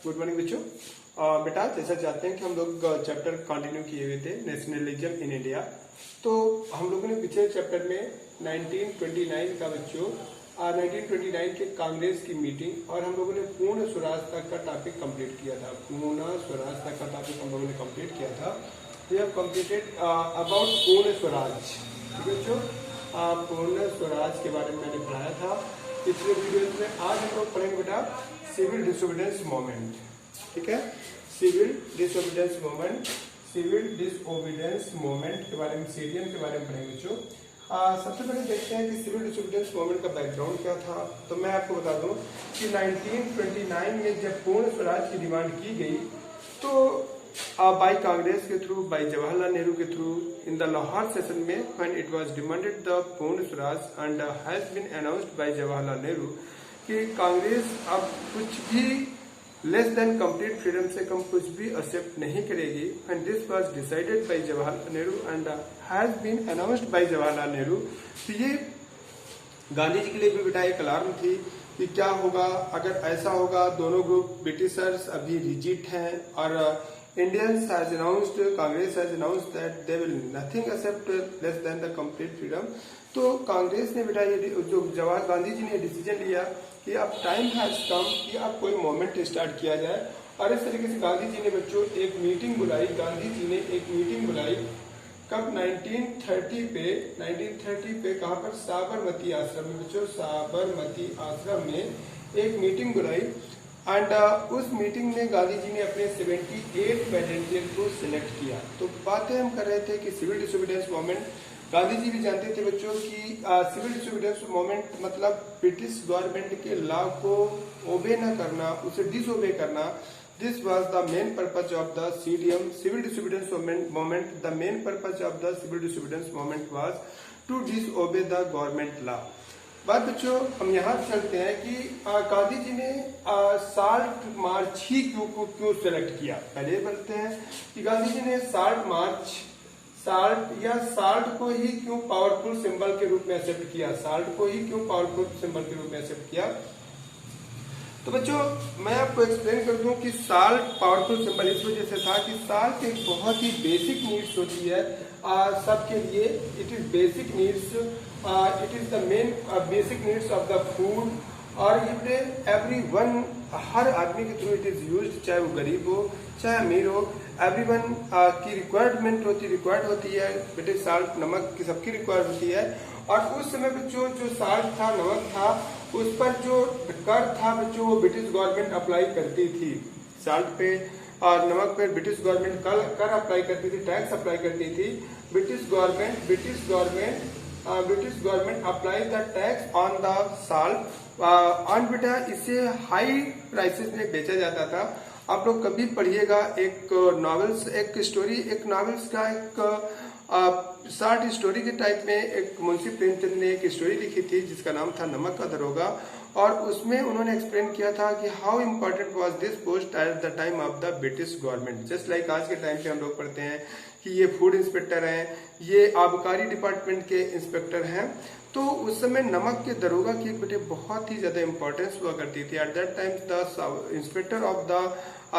Good morning बच्चों। बेटा जैसा चाहते हैं कि हम लोग चैप्टर कंटिन्यू किए हुए थे नेशनलिज्म इन इंडिया। तो हम लोगों ने पिछले चैप्टर में 1929 का बच्चों 1929 के कांग्रेस की मीटिंग और हम लोगों ने पूर्ण स्वराज तक का टॉपिक कंप्लीट किया था। पूर्ण स्वराज तक का टॉपिक हम लोगों ने कंप्लीट किया था। वी हैव कंप्लीटेड अबाउट पूर्ण स्वराज। ठीक है बच्चों, पूर्ण स्वराज के बारे में मैंने पढ़ाया था पिछले वीडियो में। आज हम लोग पढ़ेंगे बेटा सिविल डिसोबीडियंस मूवमेंट। ठीक है, civil disobedience movement, civil disobedience movement के बारे में, सीडीएम के बारे में पढ़ेंगे बच्चों। सबसे पहले देखते हैं कि सिविल डिसोबीडियंस मूवमेंट का बैकग्राउंड क्या था। तो मैं आपको बता दूं कि 1929 में जब पूर्ण स्वराज की डिमांड की गई तो बाय कांग्रेस के थ्रू, बाय जवाहरलाल नेहरू के through in the Lahore session में when it was demanded the Purna Swaraj and has been announced by Jawaharlal Nehru कि कांग्रेस अब कुछ भी लेस देन कंप्लीट फ्रीडम से कम कुछ भी एक्सेप्ट नहीं करेगी। And this was decided by Jawaharlal Nehru and has been announced by Jawaharlal Nehru. तो ये गांधी जी के लिए भी बेटा एक अलार्म थी कि क्या होगा अगर ऐसा होगा। दोनों ग्रुप ब्रिटिशर्स अभी रिजिड हैं और Indians has announced, Congress has announced that they will nothing accept less than the complete freedom. तो कांग्रेस ने बेटा ये जो जवाहर गांधी जी ने डिसीजन लिया कि अब टाइम हैज कम कि अब कोई मूवमेंट स्टार्ट किया जाए। और इस तरीके से गांधी जी ने बच्चों एक मीटिंग बुलाई। गांधी जी ने एक मीटिंग बुलाई कब 1930 पे कहाँ पर, साबरमती आश्रम में बच्चों, साबरमती आश्रम में एक मीटिंग बुलाई। एंड उस मीटिंग में गांधी जी ने अपने 78 वॉलंटियर को सिलेक्ट किया। तो बातें हम कर रहे थे कि civil disobedience movement, Gandhi ji भी जानते थे बच्चों कि सिविल डिसोबीडियंस मूवमेंट मतलब ब्रिटिश गवर्नमेंट के लॉ को ओबे न करना, उसे डिसओबे करना। This was the main purpose of the CDM, civil disobedience movement. The main purpose of the civil disobedience movement was to disobey the government law. बात बच्चों हम यहाँ चलते हैं कि गांधी जी ने साल्ट मार्च ही क्यों सेलेक्ट किया। पहले बोलते हैं कि गांधी जी ने साल्ट मार्च, साल्ट या साल्ट को ही क्यों पावरफुल सिंबल के रूप में एक्सेप्ट किया, साल्ट को ही क्यों पावरफुल सिंबल के रूप में एक्सेप्ट किया। तो बच्चों मैं आपको एक्सप्लेन कर दूं कि साल्ट पावरफुल सिंबल इस वजह से था कि साल्ट एक बहुत ही बेसिक नीड्स होती है सबके लिए। It is basic needs, it is the main basic needs of the food और इट एवरी वन, हर आदमी के थ्रू इट इज यूज्ड, चाहे वो गरीब हो चाहे अमीर हो। एवरीवन की रिक्वायरमेंट रिक्वायर्ड होती है बेटे, साल्ट नमक की सबकी रिक्वायर्ड होती है। और उस समय बच्चों जो साल्ट था, नमक था, उस पर जो कर था बच्चों वो ब्रिटिश गवर्नमेंट अप्लाई करती थी। साल्ट पे और नमक पे ब्रिटिश गवर्नमेंट कर अप्लाई करती थी, टैक्स अप्लाई करती थी। British government apply the tax on the salt और बेटा इसे हाई प्राइसेस में बेचा जाता था। आप लोग कभी पढ़िएगा एक नॉवेल्स, एक स्टोरी, एक नॉवेल्स का एक शॉर्ट स्टोरी के टाइप में एक मुंशी प्रेमचंद ने एक स्टोरी लिखी थी जिसका नाम था नमक का दरोगा। और उसमें उन्होंने एक्सप्लेन किया था कि how important was this post at the time of the British government. Just like आज के टाइम पे हम लोग पढ़ते हैं कि ये फूड इंस्पेक्टर हैं, ये आबकारी डिपार्टमेंट के इंस्पेक्टर हैं। तो उस समय नमक के दरोगा की बेटे बहुत ही ज्यादा इंपॉर्टेंस हुआ करती थी। Eight that time the inspector of the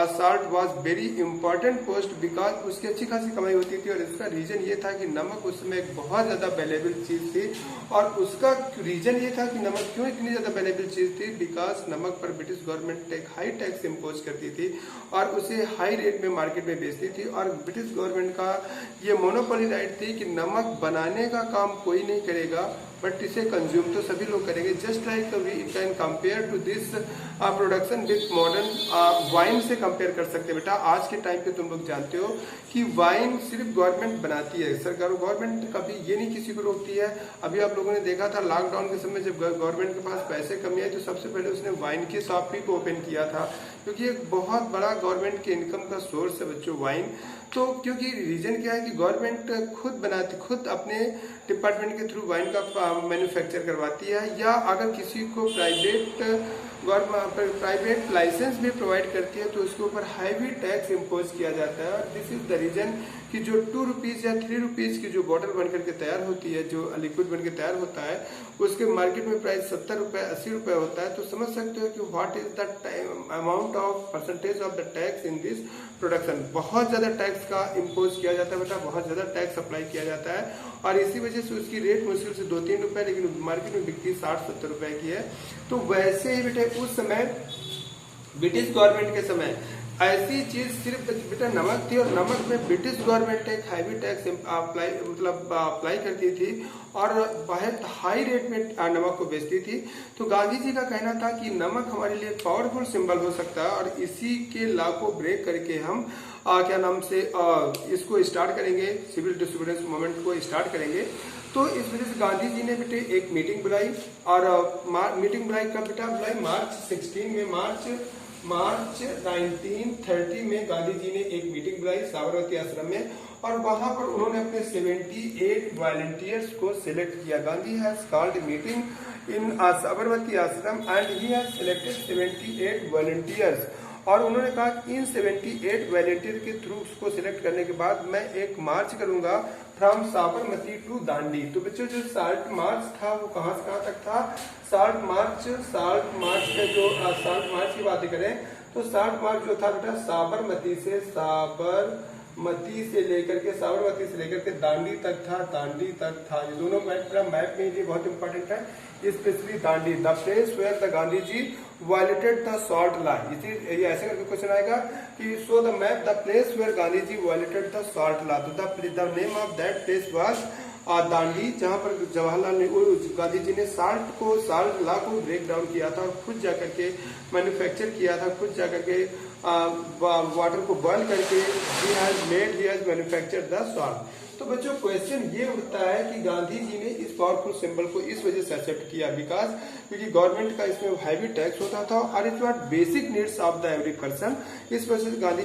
salt was very important post because उसकी अच्छी खासी कमाई होती थी। और इसका रीजन ये था कि नमक उस समय एक बहुत ज्यादा वैल्यूएबल चीज थी। और उसका रीजन ये था कि नमक क्यों इतनी ज्यादा वैल्यूएबल चीज थी, बिकॉज नमक पर ब्रिटिश गवर्नमेंट एक हाई टैक्स इम्पोज करती थी और उसे हाई रेट में मार्केट में बेचती थी। और ब्रिटिश गवर्नमेंट का ये मोनोपोली राइट थी कि नमक बनाने का काम कोई नहीं करेगा बट इसे कंज्यूम तो सभी लोग करेंगे। Just like we can compare to this production with modern wine से कंपेयर कर सकते हैं बेटा। आज के टाइम पे तुम लोग जानते हो कि वाइन सिर्फ गवर्नमेंट बनाती है, सरकार गवर्नमेंट कभी ये नहीं किसी को रोकती है। अभी आप लोगों ने देखा था लॉकडाउन के समय जब गवर्नमेंट के पास पैसे कमी आए तो सबसे पहले उसने वाइन की शॉप भी ओपन किया था, क्योंकि एक बहुत बड़ा गवर्नमेंट के इनकम का सोर्स है बच्चों वाइन। तो क्योंकि रीजन क्या है कि गवर्नमेंट खुद बनाती, खुद अपने डिपार्टमेंट के थ्रू वाइन का मैन्युफैक्चर करवाती है, या अगर किसी को प्राइवेट गवर्नमेंट प्राइवेट लाइसेंस भी प्रोवाइड करती है तो उसके ऊपर हैवी टैक्स इम्पोज किया जाता है। और दिस इज द रीजन कि जो 2 रुपीज या 3 रुपीज की जो बॉटल बनकर के तैयार होती है, जो लिक्विड बनकर तैयार होता है, उसके मार्केट में प्राइस 70 रुपए 80 रुपए होता है। तो समझ सकते हो कि what is the amount of percentage of the tax in this production. बहुत ज्यादा टैक्स का इम्पोज किया जाता है बेटा, बहुत ज्यादा टैक्स अप्लाई किया जाता है और इसी वजह से उसकी रेट मुश्किल से 2-3 रुपए, लेकिन मार्केट में बिकती 60-70 रुपए की है। तो वैसे ही बेटे उस समय ब्रिटिश गवर्नमेंट के समय ऐसी चीज सिर्फ बेटा नमक थी और नमक में ब्रिटिश गवर्नमेंट एक हैवी टैक्स अप्लाई करती थी और बहुत हाई रेट में नमक को बेचती थी। तो गांधी जी का कहना था कि नमक हमारे लिए पावरफुल सिंबल हो सकता है और इसी के लॉ को ब्रेक करके हम क्या नाम से इसको स्टार्ट करेंगे, सिविल डिसोबीडियंस मूवमेंट को स्टार्ट करेंगे। तो इस वजह से गांधी जी ने बेटे एक मीटिंग बुलाई और मीटिंग बुलाई कब बेटा बुलाई? मार्च 1930 में गांधी जी ने एक मीटिंग बुलाई साबरमती आश्रम में और वहां पर उन्होंने अपने 78 वॉलंटियर्स को सिलेक्ट किया। Gandhi has called meeting in Sabarmati Ashram and he has selected 78 volunteers. और उन्होंने कहा इन 78 वॉलंटियर के थ्रू उसको सिलेक्ट करने के बाद मैं एक मार्च करूंगा फ्रॉम साबरमती टू दांडी। तो बच्चों जो साल्ट मार्च था वो कहां से कहां तक था? साल्ट मार्च का जो साल्ट मार्च की बात करें तो साल्ट मार्च जो था बेटा साबरमती से लेकर के दांडी तक था। ये दोनों मैप में ये बहुत इंपॉर्टेंट है, specially Dandi, the place where the Gandhi ji violated the salt law. ये ऐसे करके क्वेश्चन आएगा कि show the map the place where Gandhi ji violated the salt law. तो the name of that place was Dandi, जहां पर जवाहरलाल नेहरू गांधी जी ने सॉल्ट लॉ को ब्रेक डाउन किया था और खुद जाकर के मैन्युफैक्चर किया था, खुद जाकर के वाटर को बॉइल करके he has manufactured the salt. तो बच्चों क्वेश्चन ये उठता है कि गांधी जी ने इस पावरफुल सिंबल को इस वजह से एक्सेप्ट किया बिकॉज क्योंकि गवर्नमेंट का इसमें हैवी टैक्स होता था और it was basic needs of the every person. इस वजह से गांधी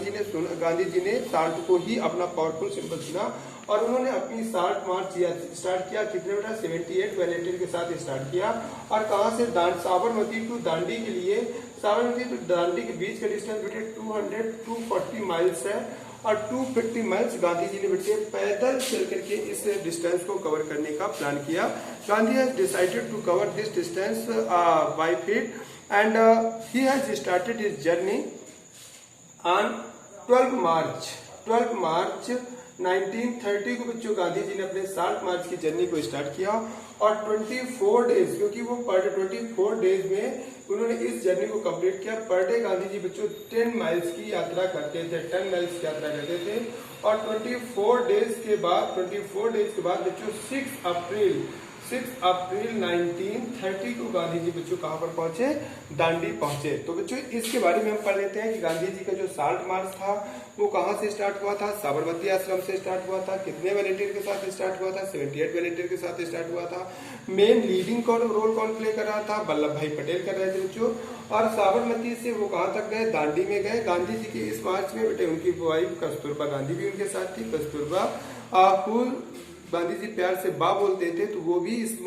जी ने साल्ट को ही अपना पावरफुल सिंबल चुना और उन्होंने अपनी साल्ट मार्च स्टार्ट किया। कितने बेटा? 78 वॉलंटियर के साथ स्टार्ट किया और कहां से? साबरमती टू दांडी के लिए, साबरमती टू दांडी के बीच का डिस्टेंस बेटे 240 माइल्स है और 250 माइल्स गांधी जी ने बेटे पैदल चल करके इस डिस्टेंस को कवर करने का प्लान किया। Gandhi has decided to cover this distance by feet and he has started his journey on 12 March 1930 को बच्चों गांधी जी ने अपने साल्ट मार्च की जर्नी को स्टार्ट किया और 24 डेज, क्योंकि वो पर डे 24 डेज में उन्होंने इस जर्नी को कंप्लीट किया। पर डे गांधी जी बच्चों 10 माइल्स की यात्रा करते थे, 10 माइल्स की यात्रा करते थे और 24 डेज के बाद बच्चों 6 अप्रैल 1930 को गांधी जी बच्चों कहां पर पहुंचे? दांडी पहुंचे। तो बच्चों इसके बारे में हम पढ़ लेते हैं कि गांधी जी का जो साल्ट मार्च था वो कहां से स्टार्ट हुआ था? साबरमती आश्रम से स्टार्ट हुआ था। कितने वॉलंटियर के साथ स्टार्ट हुआ था? 78 वॉलंटियर के साथ स्टार्ट हुआ था। मेन लीडिंग रोल कौन प्ले कर रहा था? वल्लभ भाई पटेल कर रहे थे बच्चों। और साबरमती से वो कहां तक गए? दांडी में गए। गांधी जी के इस मार्च में बेटे उनकी वाइफ कस्तूरबा गांधी भी उनके साथ थी। कस्तूरबा गांधी जी प्यार से बा बोलते थे, तो वो भी इस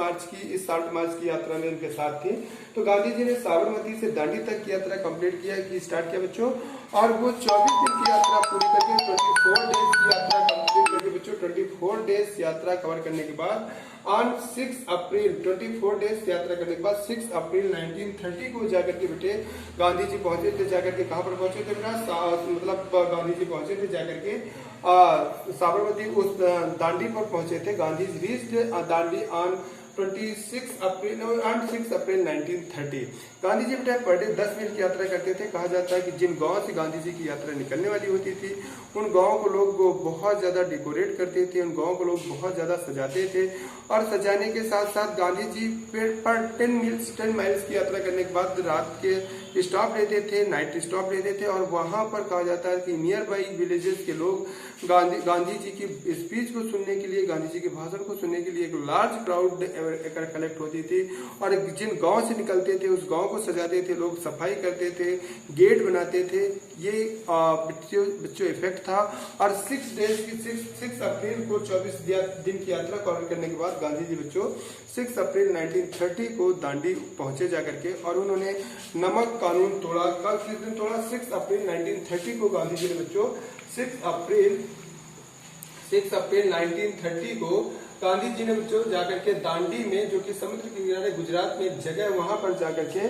साल्ट मार्च की यात्रा में उनके साथ थी। तो गांधी जी ने साबरमती से दांडी तक की यात्रा कंप्लीट स्टार्ट किया बच्चों और वो 24 दिन की यात्रा पूरी करके 24 डेज की यात्रा कंप्लीट करके बच्चों 24 डेज यात्रा कवर करने के बाद ऑन 6 अप्रैल 24 डेज यात्रा करने के बाद 6 अप्रैल 1930 को जाकर के बेटे गांधी जी पहुंचे थे। जाकर के कहां पर पहुंचे थे बेटा? मतलब गांधी जी पहुंचे थे जाकर के साबरमती उस दांडी पर पहुंचे थे। गांधी रीच्ड दांडी ऑन 6 अप्रैल 1930। गांधी जी बेटा पर डे 10 मील की यात्रा करते थे। कहा जाता है कि जिन गांव से गांधी जी की यात्रा निकलने वाली होती थी उन गांवों को लोग बहुत ज्यादा डेकोरेट करते थे, उन गांवों को लोग बहुत ज्यादा सजाते थे और सजाने के साथ साथ गांधी जी पर 10 माइल्स की यात्रा करने के बाद रात के स्टॉप लेते थे, नाइट स्टॉप लेते थे और वहां पर कहा जाता है कि नियर बाई विलेजेस के लोग गांधी जी की स्पीच को सुनने के लिए, गांधी जी के भाषण को सुनने के लिए एक लार्ज क्राउड कलेक्ट होती थी और जिन गांव से निकलते थे उस गांव को सजाते थे, लोग सफाई करते थे, गेट बनाते थे ये बच्चों इफेक्ट था। और 6 अप्रैल को 24 दिन की यात्रा कवर करने के बाद गांधी जी बच्चों 6 अप्रैल 1930 को दांडी पहुंचे जाकर के, और उन्होंने नमक कानून तोड़ा। कब किस दिन तोड़ा? 6 अप्रैल 1930 को गांधी जी ने बच्चों 6 अप्रैल 1930 को गांधी जी ने बच्चों जाकर के दांडी में, जो कि समुद्र के किनारे गुजरात में एक जगह है, वहां पर जाकर के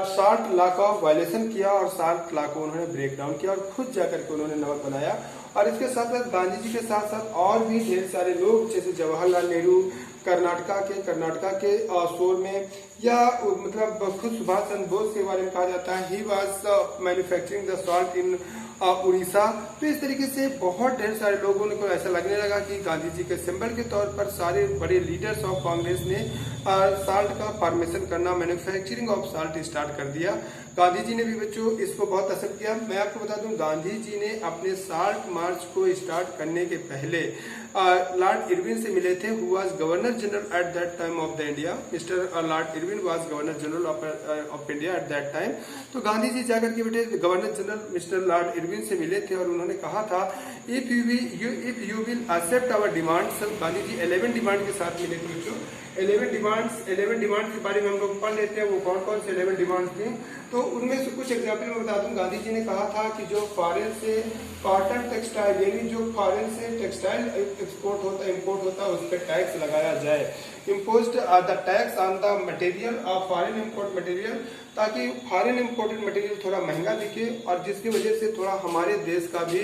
60 लॉ का वायलेशन किया और 60 लॉ को उन्होंने ब्रेक डाउन किया और खुद जाकर के उन्होंने नमक बनाया। और इसके साथ साथ गांधी जी के साथ साथ और भी ढेर सारे लोग, जैसे जवाहरलाल नेहरू कर्नाटका के शोर में, या मतलब खुद सुभाष चंद्र बोस के बारे में कहा जाता है, he was manufacturing the salt in Orissa. तो इस तरीके से बहुत ढेर सारे लोगों को ऐसा लगने लगा कि गांधी जी के सिंबल के तौर पर सारे बड़े लीडर्स ऑफ कांग्रेस ने साल्ट का फॉर्मेशन करना, मैन्युफैक्चरिंग ऑफ साल्ट स्टार्ट कर दिया। गांधी जी ने भी बच्चों इसको बहुत असर किया। मैं आपको बता दूं, गांधी जी ने अपने साल्ट मार्च को स्टार्ट करने के पहले लॉर्ड इरविन से मिले थे, who was governor general at that time of the India. Mister Lord Irwin was governor general of India at that time. तो गांधी जी जाकर के बेटे governor general Mister Lord Irwin से मिले थे और उन्होंने कहा था, if you will accept our demands. Gandhi ji 11 demand के साथ मिले थे बच्चों। 11 डिमांड के बारे में हम लोग पढ़ लेते हैं, वो कौन कौन से 11 डिमांड थी। तो उनमें से कुछ एग्जाम्पल मैं बता दूं। गांधी जी ने कहा था कि जो फॉरेन से कॉटन टेक्सटाइल, यानी जो फॉरेन से टेक्सटाइल एक्सपोर्ट होता है, इम्पोर्ट होता है, उस पर टैक्स लगाया जाए। Imposed the tax on the material of foreign import material, ताकि फॉरेन इम्पोर्टेड मटेरियल थोड़ा महंगा दिखे और जिसकी वजह से थोड़ा हमारे देश का भी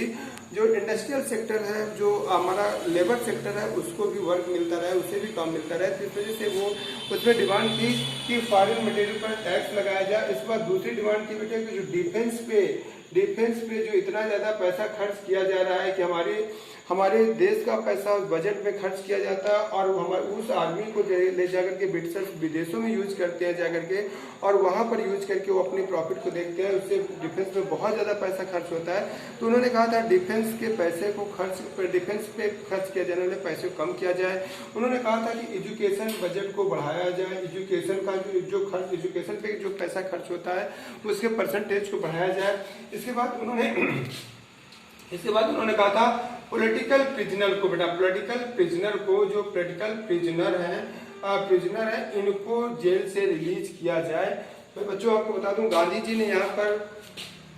जो इंडस्ट्रियल सेक्टर है, जो हमारा लेबर सेक्टर है, उसको भी वर्क मिलता रहे, उसे भी काम मिलता रहे। तो इस वजह से वो उसमें डिमांड की कि फॉरेन मटेरियल पर टैक्स लगाया जाए। इसके बाद दूसरी डिमांड की बेटे कि जो डिफेंस पे जो इतना ज्यादा पैसा खर्च किया जा रहा है कि हमारे देश का पैसा बजट में खर्च किया जाता है और हमारे उस आर्मी को ले जाकर के ब्रिटिशर्स विदेशों में यूज करते हैं जाकर के, और वहां पर यूज करके वो अपने प्रॉफिट को देखते हैं। उससे डिफेंस में बहुत ज्यादा पैसा खर्च होता है। तो उन्होंने कहा था डिफेंस के पैसे को डिफेंस पे खर्च किया जाने वाले पैसे को कम किया जाए। उन्होंने कहा था कि एजुकेशन बजट को बढ़ाया जाए, एजुकेशन का जो खर्च, एजुकेशन पे जो पैसा खर्च होता है उसके परसेंटेज को बढ़ाया जाए। इसके बाद उन्होंने कहा था पॉलिटिकल प्रिजनर को, बेटा पॉलिटिकल प्रिजनर को, जो पॉलिटिकल प्रिजनर है इनको जेल से रिलीज किया जाए। मैं बच्चों आपको बता दूं, गांधी जी ने यहाँ पर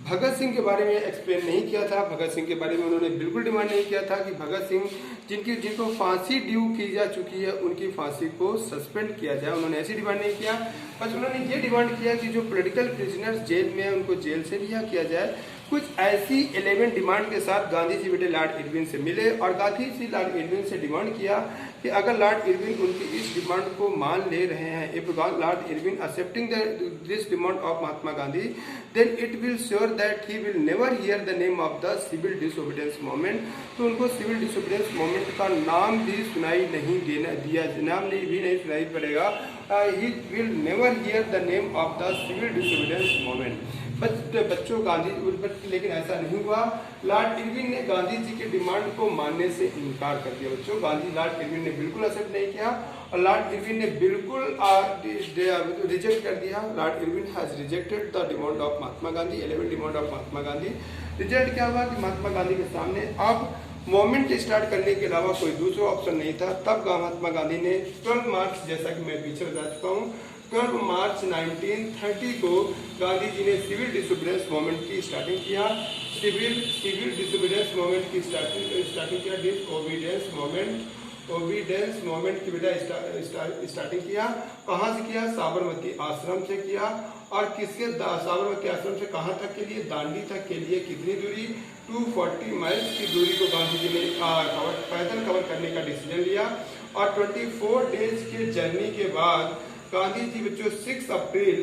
भगत सिंह के बारे में एक्सप्लेन नहीं किया था। भगत सिंह के बारे में उन्होंने बिल्कुल डिमांड नहीं किया था कि भगत सिंह जिनको फांसी ड्यू की जा चुकी है उनकी फांसी को सस्पेंड किया जाए। उन्होंने ऐसी डिमांड नहीं किया, बस उन्होंने ये डिमांड किया कि जो पॉलिटिकल प्रिजनर्स जेल में है उनको जेल से रिहा किया जाए। कुछ ऐसी 11 डिमांड के साथ गांधी जी बेटे लॉर्ड इरविन से मिले और गांधी जी लॉर्ड इरविन से डिमांड किया कि अगर लॉर्ड इरविन उनकी इस डिमांड को मान ले रहे हैं, if Lord Irwin accepting this demand of Mahatma Gandhi, then it will sure that he will never hear the name of the civil disobedience movement. तो उनको सिविल डिसोबीडियंस मूवमेंट का नाम भी सुनाई नहीं पड़ेगा। He will never hear the name of the civil disobedience movement. बच्चों गांधी, लेकिन ऐसा नहीं हुआ। लॉर्ड इरविन ने गांधी जी के डिमांड को मानने से इनकार कर दिया। बच्चों लॉर्ड इरविन ने बिल्कुल एक्सेप्ट नहीं किया और लॉर्ड इरविन ने बिल्कुल रिजेक्ट कर दिया। Lord Irwin has rejected the demand of Mahatma Gandhi, 11 demand of Mahatma Gandhi. Result क्या हुआ कि महात्मा गांधी के सामने अब मूवमेंट स्टार्ट करने के अलावा कोई दूसरा ऑप्शन नहीं था। तब महात्मा गांधी ने 12 मार्च, जैसा कि मैं पीछे बता चुका हूँ, 12 मार्च 1930 को गांधी जी ने सिविल डिसोबीडियंस मूवमेंट की स्टार्टिंग किया। सिविल डिसोबीडियंस मूवमेंट की स्टार्टिंग किया। ओबीडियंस मूवमेंट की बेटा स्टार्टिंग किया। कहाँ से किया? साबरमती आश्रम से किया। और किसके साबरमती आश्रम से कहाँ तक के लिए? दांडी तक के लिए। कितनी दूरी? 240 माइल्स की दूरी को गांधी जी ने पैदल कवर करने का डिसीजन लिया। और 24 डेज के जर्नी के बाद गांधी जी बच्चों 6 अप्रैल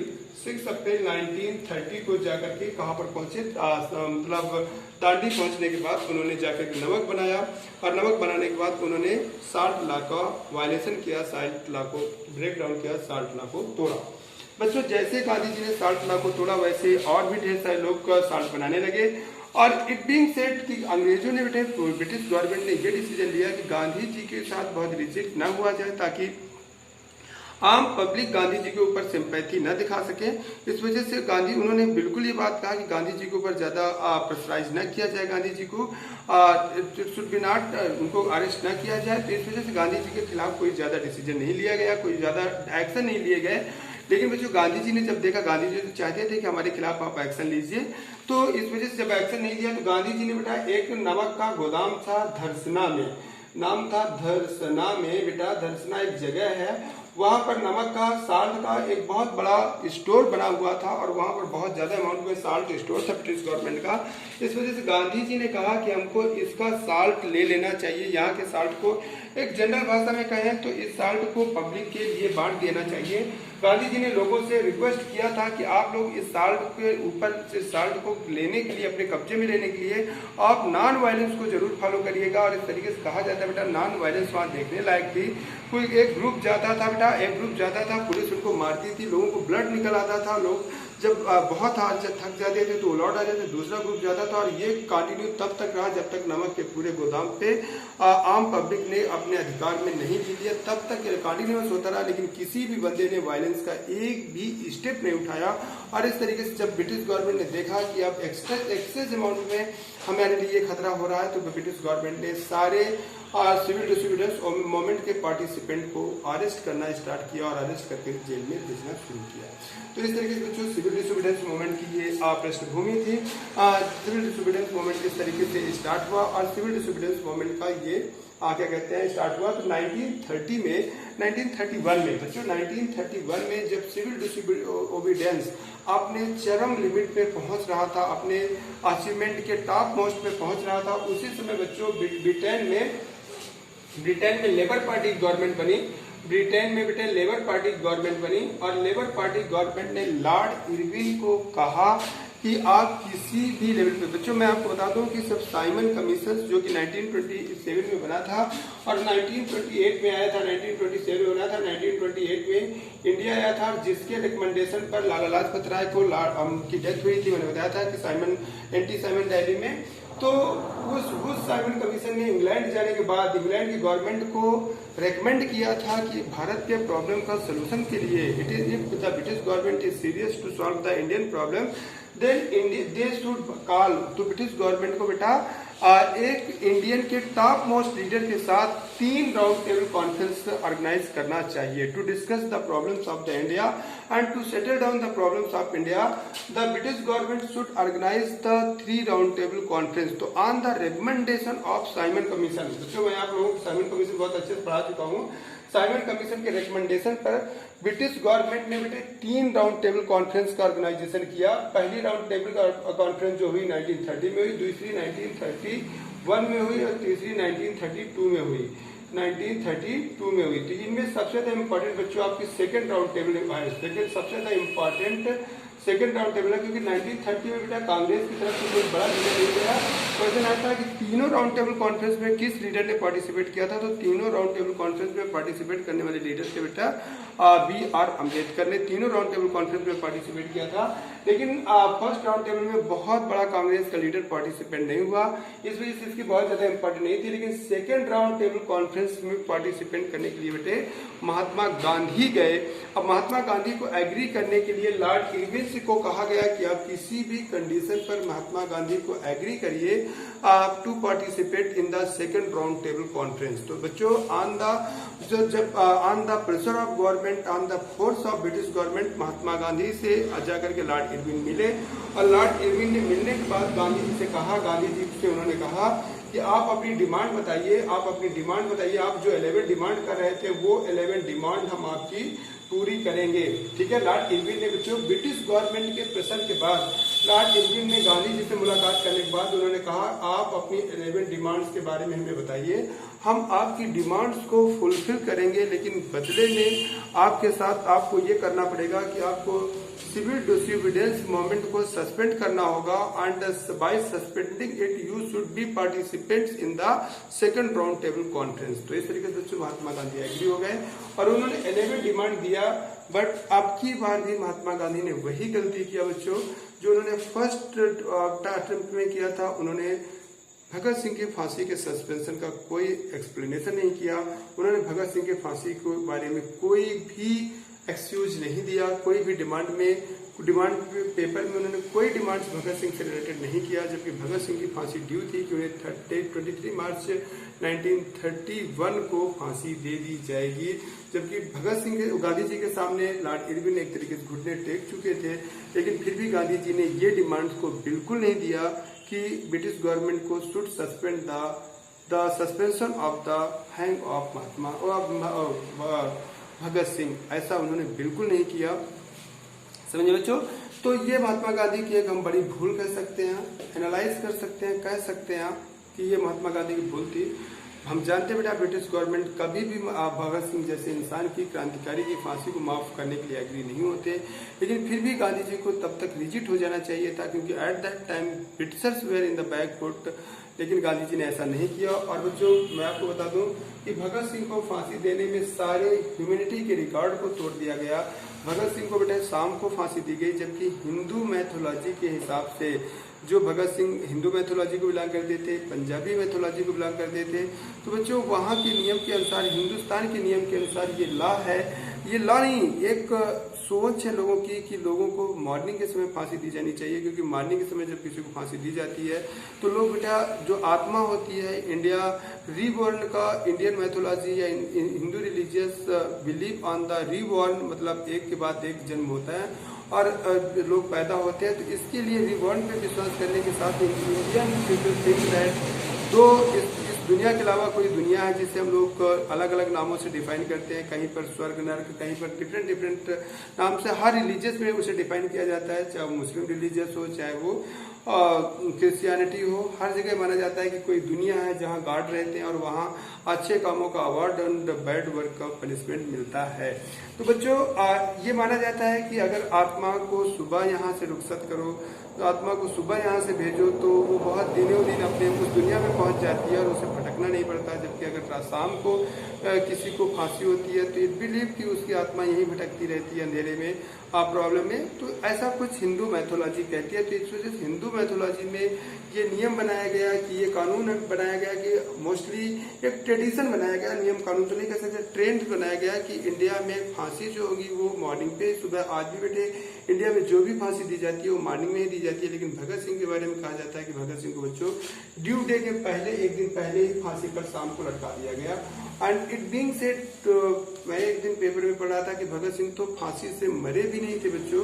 1930 को जाकर के कहाँ पर पहुंचे? मतलब दांडी पहुंचने के बाद उन्होंने जाकर के नमक बनाया और नमक बनाने के बाद उन्होंने साल्ट लॉ का वायलेशन किया, साल्ट लॉ को ब्रेक डाउन किया, साल्ट लॉ को तोड़ा। बच्चों जैसे गांधी जी ने साल्ट लॉ को तोड़ा वैसे और भी ढेर सारे लोग साल्ट बनाने लगे। और इट बीइंग सेड कि अंग्रेजों ने बेटे, ब्रिटिश गवर्नमेंट ने ये डिसीजन लिया कि गांधी जी के साथ बहुत रिजेक्ट न हुआ जाए, ताकि आम पब्लिक गांधी जी के ऊपर सिंपैथी न दिखा सके। इस वजह से उन्होंने बिल्कुल ये बात कहा कि गांधी जी के ऊपर ज्यादा प्रेशराइज न किया जाए, गांधी जी को शुड बी नॉट, उनको अरेस्ट न किया जाए। तो इस वजह से गांधी जी के खिलाफ कोई ज्यादा डिसीजन नहीं लिया गया, कोई ज्यादा एक्शन नहीं लिए गए। लेकिन बच्चों गांधी जी ने जब देखा, गांधी जी तो चाहते थे कि हमारे खिलाफ आप एक्शन लीजिए, तो इस वजह से जब एक्शन नहीं लिया तो गांधी जी ने बेटा एक नमक का गोदाम था धरसना में, नाम था धरसना में, बेटा धरसना एक जगह है, वहां पर नमक का साल्ट का एक बहुत बड़ा स्टोर बना हुआ था और वहां पर बहुत ज्यादा अमाउंट में साल्ट स्टोर था ब्रिटिश गवर्नमेंट का। इस वजह से गांधी जी ने कहा कि हमको इसका साल्ट ले लेना चाहिए, यहाँ के साल्ट को एक जनरल भाषा में कहें तो इस साल्ट को पब्लिक के लिए बांट देना चाहिए। गांधी जी ने लोगों से रिक्वेस्ट किया था कि आप लोग इस साल्ट के ऊपर से साल्ट को लेने के लिए, अपने कब्जे में लेने के लिए आप नॉन वायलेंस को जरूर फॉलो करिएगा। और इस तरीके से कहा जाता है बेटा नॉन वायलेंस वहां देखने लायक थी। कोई एक ग्रुप जाता था बेटा, एक ग्रुप जाता था, पुलिस उनको मारती थी, लोगों को ब्लड निकल आता था, लोग जब बहुत हाथ थक जाते थे तो लौट आ जाते, दूसरा ग्रुप जाता था। और ये कंटिन्यू तब तक रहा जब तक नमक के पूरे गोदाम पे आम पब्लिक ने अपने अधिकार में नहीं ले लिया, तब तक कंटिन्यूस होता रहा। लेकिन किसी भी बंदे ने वायलेंस का एक भी स्टेप नहीं उठाया। और इस तरीके से जब ब्रिटिश गवर्नमेंट ने देखा कि अब एक्सेस अमाउंट में हमारे लिए खतरा हो रहा है, तो ब्रिटिश गवर्नमेंट ने सारे सिविल डिसोबीडियंस मूवमेंट के पार्टिसिपेंट को अरेस्ट करना स्टार्ट किया और अरेस्ट करके जेल में भेजना शुरू किया। तो इस तरीके से बच्चों सिविल डिसोबीडियंस मूवमेंट की ये पृष्ठभूमि थी। सिविल डिसोबीडियंस मूवमेंट इस तरीके से स्टार्ट हुआ और सिविल डिसोबीडियंस मूवमेंट का ये क्या कहते हैं स्टार्ट हुआ तो 1931 में बच्चों 1931 में जब सिविल डिसोबीडियंस अपने चरम लिमिट पे पहुंच रहा था, अपने अचीवमेंट के टॉप मोस्ट पे पहुंच रहा था, उसी समय बच्चों ब्रिटेन में लेबर पार्टी गवर्नमेंट बनी। ब्रिटेन में बेटे लेबर पार्टी गवर्नमेंट बनी और लेबर पार्टी गवर्नमेंट ने लॉर्ड इरविन को कहा कि आप किसी भी लेवल पे, बच्चों मैं आपको बता दूं कि सब साइमन कमीशन जो कि 1927 में बना था और 1928 में आया था, 1927 में बना था, 1928 में इंडिया आया था, जिसके रिकमेंडेशन पर लाला लाजपत राय को की डेथ हुई थी। मैंने बताया था कि साइमन दिल्ली में। तो उस साइमन कमीशन ने इंग्लैंड जाने के बाद इंग्लैंड की गवर्नमेंट को रेकमेंड किया था कि भारत के प्रॉब्लम का सोल्यूशन के लिए it is if the British government is serious to solve the Indian problem then they should call. तो ब्रिटिश गवर्नमेंट को बेटा एक इंडियन के टॉप मोस्ट लीडर के साथ 3 राउंड टेबल कॉन्फ्रेंस ऑर्गेनाइज करना चाहिए to discuss the problems of the India and to settle down the problems of India. The British government should organise the 3 round table conference तो on the recommendation of Simon Commission. बच्चों मैं आप लोगों को Simon commission बहुत अच्छे से पढ़ा चुका हूँ। साइमन कमीशन के रिकमेंडेशन पर ब्रिटिश गवर्नमेंट ने बेटे 3 राउंड टेबल कॉन्फ्रेंस का ऑर्गेनाइजेशन किया। पहली राउंड टेबल कॉन्फ्रेंस जो हुई 1930 में हुई, दूसरी 1931 में हुई और तीसरी 1932 में हुई। 1932 में हुई। तो इनमें सबसे ज्यादा इंपॉर्टेंट बच्चों आपकी सेकंड राउंड टेबल सबसे ज्यादा इंपॉर्टेंट सेकंड राउंड टेबल है, क्योंकि 1930 में बेटा कांग्रेस की तरफ से कोई बड़ा लीडर नहीं गया। क्वेश्चन आता है कि तीनों राउंड टेबल कॉन्फ्रेंस में किस लीडर ने पार्टिसिपेट किया था, तो तीनों राउंड टेबल कॉन्फ्रेंस में पार्टिसिपेट करने वाले लीडर थे बेटा B.R. अम्बेडकर ने तीनों राउंड टेबल कॉन्फ्रेंस में पार्टिसिपेट किया था। लेकिन फर्स्ट राउंड टेबल में बहुत बड़ा कांग्रेस का लीडर पार्टिसिपेट नहीं हुआ, इस वजह से इसकी बहुत ज्यादा इंपॉर्टेंट नहीं थी। लेकिन सेकेंड राउंड टेबल कॉन्फ्रेंस में पार्टिसिपेट करने के लिए बेटे महात्मा गांधी गए। अब महात्मा गांधी को एग्री करने के लिए लॉर्ड इरविन को कहा गया कि आप किसी भी कंडीशन पर महात्मा गांधी को एग्री करिए to participate in the second round table conference. तो बच्चों on the pressure of government, on the force of British government, Mahatma Gandhi से जाकर के लॉर्ड इरविन मिले और लॉर्ड इरविन ने मिलने के बाद गांधी जी से कहा, गांधी जी से उन्होंने कहा कि आप अपनी डिमांड बताइए, आप जो 11 डिमांड कर रहे थे वो 11 डिमांड हम आपकी पूरी करेंगे। ठीक है, लॉर्ड इरविन ने बच्चों ब्रिटिश गवर्नमेंट के प्रेशर के बाद लॉर्ड इरविन ने गांधी जी से मुलाकात करने के बाद उन्होंने कहा आप अपनी 11 डिमांड्स के बारे में हमें बताइए, हम आपकी डिमांड्स को फुलफिल करेंगे, लेकिन बदले में आपके साथ आपको ये करना पड़ेगा कि आपको सिविल डिसोबीडियंस मूवमेंट को सस्पेंड करना होगा and by suspending it you should be participants in the second round table conference. तो इस तरीके से बच्चों महात्मा गांधी एग्री हो गए और उन्होंने 11 डिमांड दिया। बट अब की बार भी महात्मा गांधी ने वही गलती किया बच्चों जो उन्होंने फर्स्ट अटेम्प्ट में किया था। उन्होंने भगत सिंह की फांसी के सस्पेंशन का कोई एक्सप्लेनेशन नहीं किया। उन्होंने भगत सिंह के फांसी के बारे में कोई भी एक्सक्यूज नहीं दिया, कोई भी डिमांड पेपर में उन्होंने कोई डिमांड्स भगत सिंह से रिलेटेड नहीं किया, जबकि भगत सिंह की फांसी ड्यू थी कि उन्हें 23 मार्च 1931 को फांसी दे दी जाएगी। जबकि भगत सिंह के गांधी जी के सामने लॉर्ड इरविन एक तरीके से घुटने टेक चुके थे, लेकिन फिर भी गांधी जी ने ये डिमांड्स को बिल्कुल नहीं दिया कि ब्रिटिश गवर्नमेंट को should suspend the suspension of the hang of Bhagat Singh, ऐसा उन्होंने बिल्कुल नहीं किया। समझे बच्चों? तो ये महात्मा गांधी की एक हम बड़ी भूल कह सकते हैं, एनालाइज कर सकते हैं, कह सकते हैं कि ये महात्मा गांधी की भूल थी। हम जानते हैं बेटा ब्रिटिश गवर्नमेंट कभी भी भगत सिंह जैसे इंसान की, क्रांतिकारी की फांसी को माफ करने के लिए एग्री नहीं होते, लेकिन फिर भी गांधी जी को तब तक रिजिट हो जाना चाहिए था, क्योंकि at that time Britishers were in the backfoot. लेकिन गांधी जी ने ऐसा नहीं किया। और बच्चों मैं आपको बता दूं कि भगत सिंह को फांसी देने में सारे ह्यूमैनिटी के रिकॉर्ड को तोड़ दिया गया। भगत सिंह को बेटा शाम को फांसी दी गई, जबकि हिंदू मैथोलॉजी के हिसाब से जो भगत सिंह हिंदू मैथोलॉजी को बिलोंग करते थे, पंजाबी मैथोलॉजी को बिलोंग करते थे, तो बच्चों वहाँ के नियम के अनुसार, हिंदुस्तान के नियम के अनुसार ये लॉ है, ये लॉ नहीं, एक सोच है लोगों की कि लोगों को मॉर्निंग के समय फांसी दी जानी चाहिए, क्योंकि मॉर्निंग के समय जब किसी को फांसी दी जाती है तो लोग बेटा जो आत्मा होती है इंडिया रीबॉर्न का, इंडियन मैथोलॉजी या Hindu religious believe on the reborn, मतलब एक के बाद एक जन्म होता है और लोग पैदा होते हैं, तो इसके लिए रिबॉर्न पे विश्वास करने के साथ इंडियन पीपल थिंक दैट दो इस दुनिया के अलावा कोई दुनिया है जिसे हम लोग अलग अलग नामों से डिफाइन करते हैं, कहीं पर स्वर्ग नर्क, कहीं पर डिफरेंट नाम से हर रिलीजियस में उसे डिफाइन किया जाता है, चाहे वो मुस्लिम रिलीजियस हो, चाहे वो क्रिश्चियनिटी हो, हर जगह माना जाता है कि कोई दुनिया है जहाँ गॉड रहते हैं और वहाँ अच्छे कामों का अवार्ड और बैड वर्क का पनिशमेंट मिलता है। तो बच्चों ये माना जाता है कि अगर आत्मा को सुबह यहाँ से रुखसत करो, तो आत्मा को सुबह यहाँ से भेजो तो वो बहुत दिनों दिन अपने उस दुनिया में पहुँच जाती है और उसे भटकना नहीं पड़ता। जबकि अगर शाम को किसी को फांसी होती है तो इट बिलीव कि उसकी आत्मा यहीं भटकती रहती है अंधेरे में, प्रॉब्लम में। तो ऐसा कुछ हिंदू मैथोलॉजी कहती है। तो इस वजह से हिंदू मैथोलॉजी में ये नियम बनाया गया कि ये कानून बनाया गया कि मोस्टली एक ट्रेडिशन बनाया गया, नियम कानून तो नहीं कह सकते, ट्रेंड बनाया गया कि इंडिया में फांसी जो होगी वो मॉर्निंग पे, सुबह आज भी बेटे इंडिया में जो भी फांसी दी जाती है वो मॉर्निंग में ही दी जाती है। लेकिन भगत सिंह के बारे में कहा जाता है कि भगत सिंह को बच्चों ड्यू डे के पहले एक दिन पहले ही फांसी पर शाम को लटका दिया गया। एंड इट बीइंग सेड, मैं एक दिन पेपर में पढ़ा था कि भगत सिंह तो फांसी से मरे भी नहीं थे बच्चों,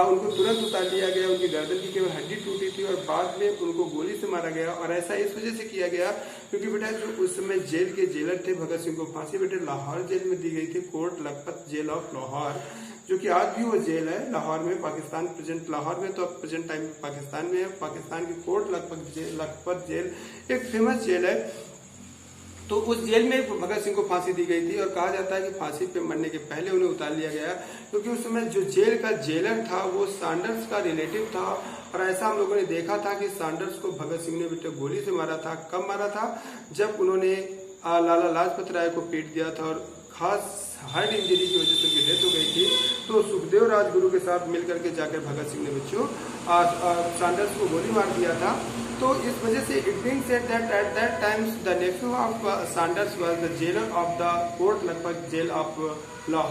उनको तुरंत उतार लिया गया, उनकी गर्दन की केवल हड्डी टूटी थी और बाद में उनको गोली से मारा गया। और ऐसा इस वजह से किया गया क्योंकि बेटा जो उस समय जेल के जेलर थे, भगत सिंह को फांसी बेटे लाहौर जेल में दी गई थी, court Lakhpat jail of Lahore, जो कि आज भी वो जेल है लाहौर में, पाकिस्तान, प्रेजेंट लाहौर में, तो अब प्रेजेंट टाइम में पाकिस्तान में है। पाकिस्तान की कोर्ट लखपत जेल एक फेमस जेल है। तो उस जेल में भगत सिंह को फांसी दी गई थी और कहा जाता है कि फांसी पे मरने के पहले उन्हें उतार लिया गया, क्योंकि उस समय जो जेल का जेलर था वो सैंडर्स का रिलेटिव था। और ऐसा हम लोगों ने देखा था कि सैंडर्स को भगत सिंह ने बेटे गोली से मारा था। कब मारा था? जब उन्होंने लाला लाजपत राय को पीट दिया था और खास हार्ट इंजरी की वजह से उनकी डेथ हो गई थी। तो सुखदेव राजगुरु के साथ मिलकर के जाकर भगत सिंह ने बच्चों सैंडर्स को गोली मार दिया था। तो इस वजह से it being said that at that times the nephew of Sanders was the jailer of the court Lakhpat jail of Lahore.